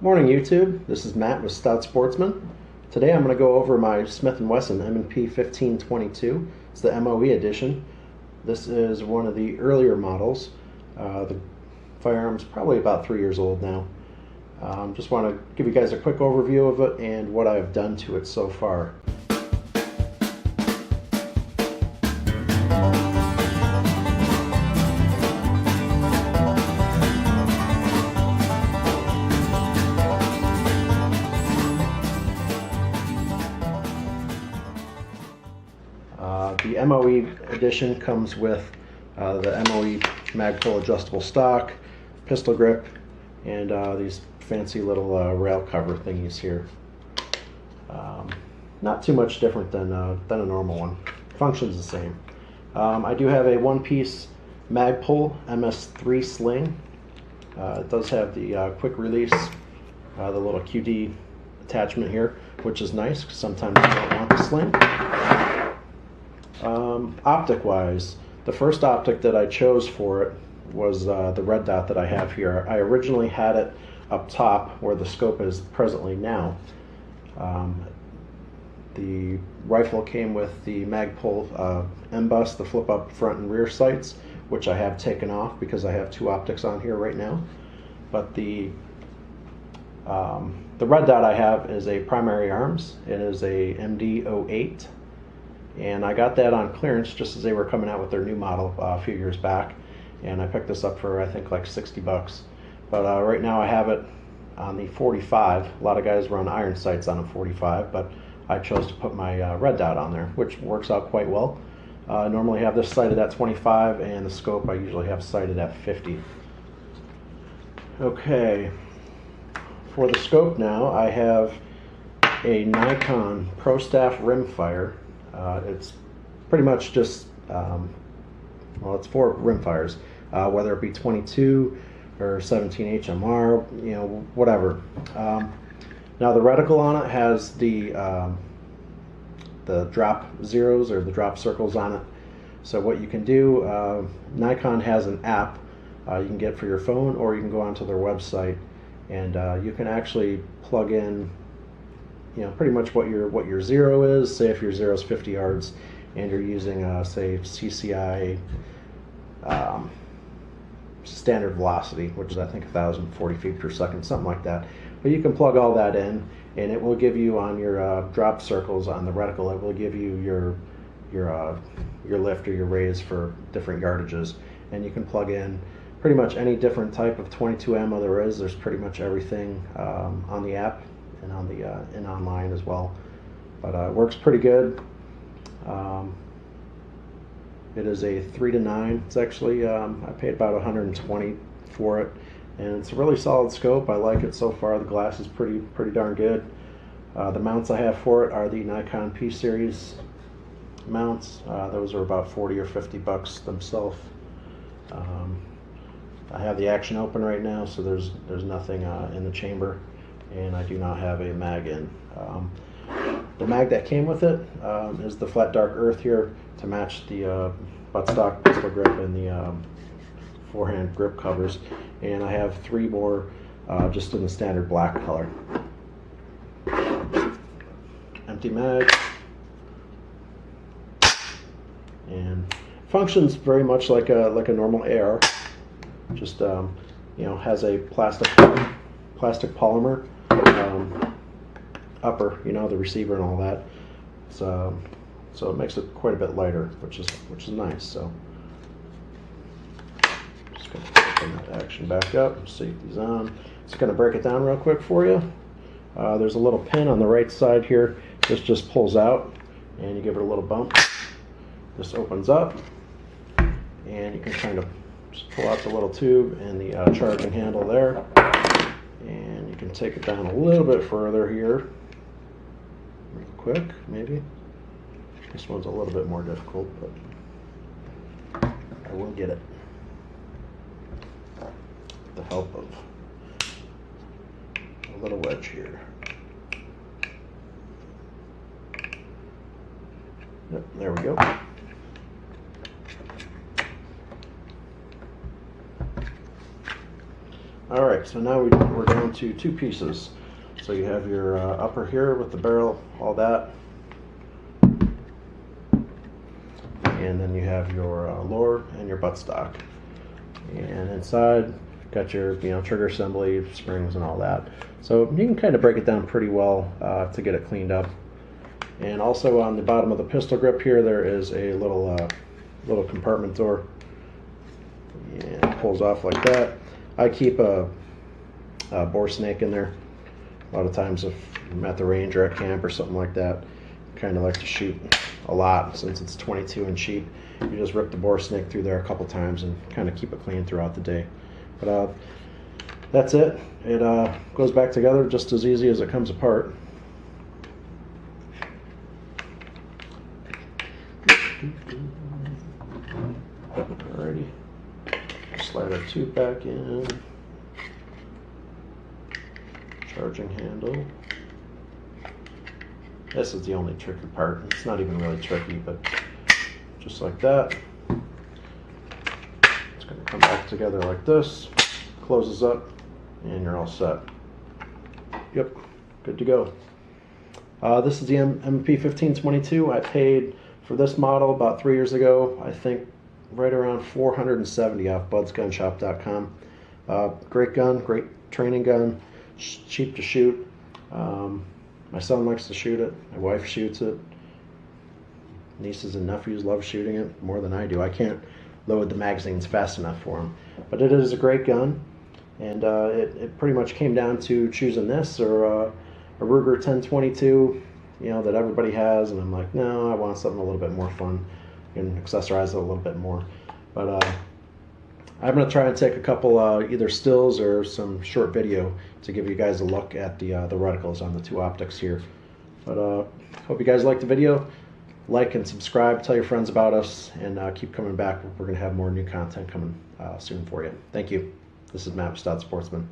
Morning YouTube, this is Matt with Stout Sportsmen. Today I'm going to go over my Smith Wesson M&P 1522. It's the MOE edition. This is one of the earlier models. The firearm's probably about 3 years old now. Just want to give you guys a quick overview of it and what I've done to it so far. The MOE edition comes with the MOE Magpul adjustable stock, pistol grip, and these fancy little rail cover thingies here. Not too much different than a normal one. Functions the same. I do have a one-piece Magpul MS3 sling. It does have the quick release, the little QD attachment here, which is nice because sometimes you don't want the sling. Optic wise, the first optic that I chose for it was the red dot that I have here. I originally had it up top where the scope is presently now. The rifle came with the Magpul M-Bus, the flip up front and rear sights, which I have taken off because I have two optics on here right now. But the red dot I have is a primary arms. It is a MD-08. And I got that on clearance just as they were coming out with their new model a few years back, and I picked this up for I think like 60 bucks. But right now I have it on the 45. A lot of guys run iron sights on a 45, but I chose to put my red dot on there, which works out quite well. I normally have this sighted at 25, and the scope I usually have sighted at 50. Okay, for the scope now I have a Nikon Pro Staff Rimefire. It's pretty much just, well, it's for rimfires, whether it be 22 or 17 HMR, you know, whatever. Now the reticle on it has the drop zeros or the drop circles on it. So what you can do, Nikon has an app you can get for your phone, or you can go onto their website and you can actually plug in, you know, pretty much what your zero is. Say if your zero is 50 yards and you're using say CCI standard velocity, which is I think 1,040 feet per second, something like that. But you can plug all that in, and it will give you on your drop circles on the reticle. It will give you your lift or your raise for different yardages, and you can plug in pretty much any different type of 22 ammo there is. There's pretty much everything on the app and on the and online as well, but it works pretty good. It is a 3-9. It's actually I paid about 120 for it, and it's a really solid scope. I like it so far. The glass is pretty darn good. The mounts I have for it are the Nikon P series mounts. Those are about 40 or 50 bucks themselves. I have the action open right now, so there's nothing in the chamber, and I do not have a mag in. The mag that came with it is the flat dark earth here to match the buttstock pistol grip and the forehand grip covers, and I have 3 more just in the standard black color. Empty mag, and functions very much like a normal AR. Just you know, has a plastic polymer upper, you know, the receiver and all that. So it makes it quite a bit lighter, which is nice. So just gonna open that action back up, safety's on. Just gonna break it down real quick for you. There's a little pin on the right side here. This just pulls out, and you give it a little bump. This opens up, and you can kind of just pull out the little tube and the charging handle there, and you can take it down a little bit further here, real quick maybe. This one's a little bit more difficult, but I will get it with the help of a little wedge here. Yep, there we go. All right, so now we're down to two pieces. So you have your upper here with the barrel, all that. And then you have your lower and your buttstock. And inside, got your trigger assembly, springs, and all that. So you can kind of break it down pretty well to get it cleaned up. And also on the bottom of the pistol grip here, there is a little compartment door. And it pulls off like that. I keep a bore snake in there. A lot of times if I'm at the range or at camp or something like that, kind of like to shoot a lot. Since it's 22 and cheap, you just rip the bore snake through there a couple times and kind of keep it clean throughout the day. But that's it. It goes back together just as easy as it comes apart. Alrighty, slide our tube back in. Charging handle. This is the only tricky part. It's not even really tricky, but just like that. It's going to come back together like this. Closes up, and you're all set. Yep, good to go. This is the M&P 1522. I paid for this model about 3 years ago, I think right around $470 off budsgunshop.com. Great gun, great training gun, cheap to shoot. My son likes to shoot it. My wife shoots it. Nieces and nephews love shooting it more than I do. I can't load the magazines fast enough for them. But it is a great gun. And it pretty much came down to choosing this or a Ruger 1022, that everybody has. And I'm like, no, I want something a little bit more fun. And accessorize it a little bit more. But I'm going to try and take a couple either stills or some short video to give you guys a look at the reticles on the two optics here. But hope you guys liked the video. Like and subscribe, tell your friends about us, and keep coming back. We're going to have more new content coming soon for you. Thank you. This is Matt with Stout Sportsman.